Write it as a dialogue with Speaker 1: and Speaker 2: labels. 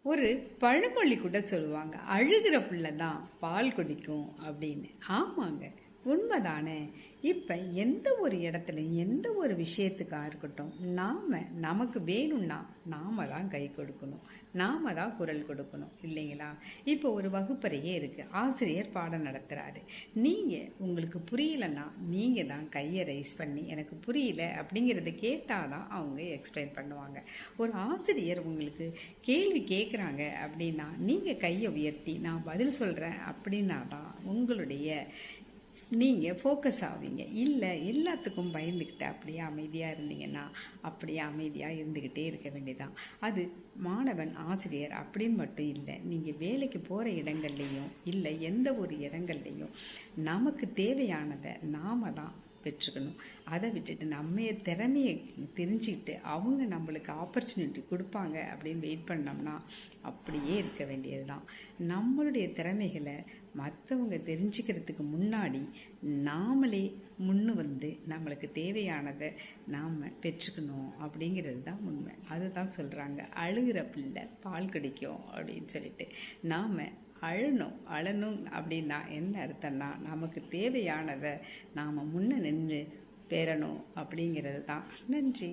Speaker 1: ஒரு பழமொழி கூட சொல்லுவாங்க, அழுகிற பிள்ளை தான் பால் குடிக்கும் அப்படின்னு. ஆமாங்க, உண்மைதானே. இப்போ எந்த ஒரு இடத்துலையும் எந்த ஒரு விஷயத்துக்காக இருக்கட்டும், நமக்கு வேணும்னா நாம தான் கை கொடுக்கணும், நாம தான் குரல் கொடுக்கணும் இல்லைங்களா? இப்போ ஒரு வகுப்பறையே இருக்குது, ஆசிரியர் பாடம் நடத்துகிறாரு. நீங்கள் உங்களுக்கு புரியலைன்னா நீங்கள் தான் கையை ரைஸ் பண்ணி எனக்கு புரியல அப்படிங்கிறத கேட்டால் தான் அவங்க எக்ஸ்பிளைன் பண்ணுவாங்க. ஒரு ஆசிரியர் உங்களுக்கு கேள்வி கேட்குறாங்க அப்படின்னா நீங்கள் கையை உயர்த்தி நான் பதில் சொல்கிறேன் அப்படின்னா தான் உங்களுடைய நீங்கள் ஃபோக்கஸ் ஆவீங்க. இல்லை எல்லாத்துக்கும் பயந்துக்கிட்டு அப்படியே அமைதியாக இருந்தீங்கன்னா அப்படியே அமைதியாக இருந்துக்கிட்டே இருக்க வேண்டியதான். அது மாணவன் ஆசிரியர் அப்படின்னு மட்டும் இல்லை, நீங்கள் வேலைக்கு போகிற இடங்கள்லையும் இல்லை எந்த ஒரு இடங்கள்லையும் நமக்கு தேவையானதை நாம தான் பெற்றுக்கணும். அதை விட்டுட்டு நம்ம திறமையை தெரிஞ்சுக்கிட்டு அவங்க நம்மளுக்கு ஆப்பர்ச்சுனிட்டி கொடுப்பாங்க அப்படின்னு வெயிட் பண்ணோம்னா அப்படியே இருக்க வேண்டியது தான். நம்மளுடைய திறமைகளை மற்றவங்க தெரிஞ்சுக்கிறதுக்கு முன்னாடி நாமளே முன்னு வந்து நம்மளுக்கு தேவையானதை நாம் பெற்றுக்கணும் அப்படிங்கிறது தான் உண்மை. அதுதான் சொல்கிறாங்க, அழுகிற பிள்ளை பால் குடிக்கும் அப்படின்னு சொல்லிட்டு. நாம் அழணும் அப்படின்னா என்ன அர்த்தம்னா, நமக்கு தேவையானதை நாம் முன்ன நின்று பெறணும் அப்படிங்கிறது தான். நன்றி.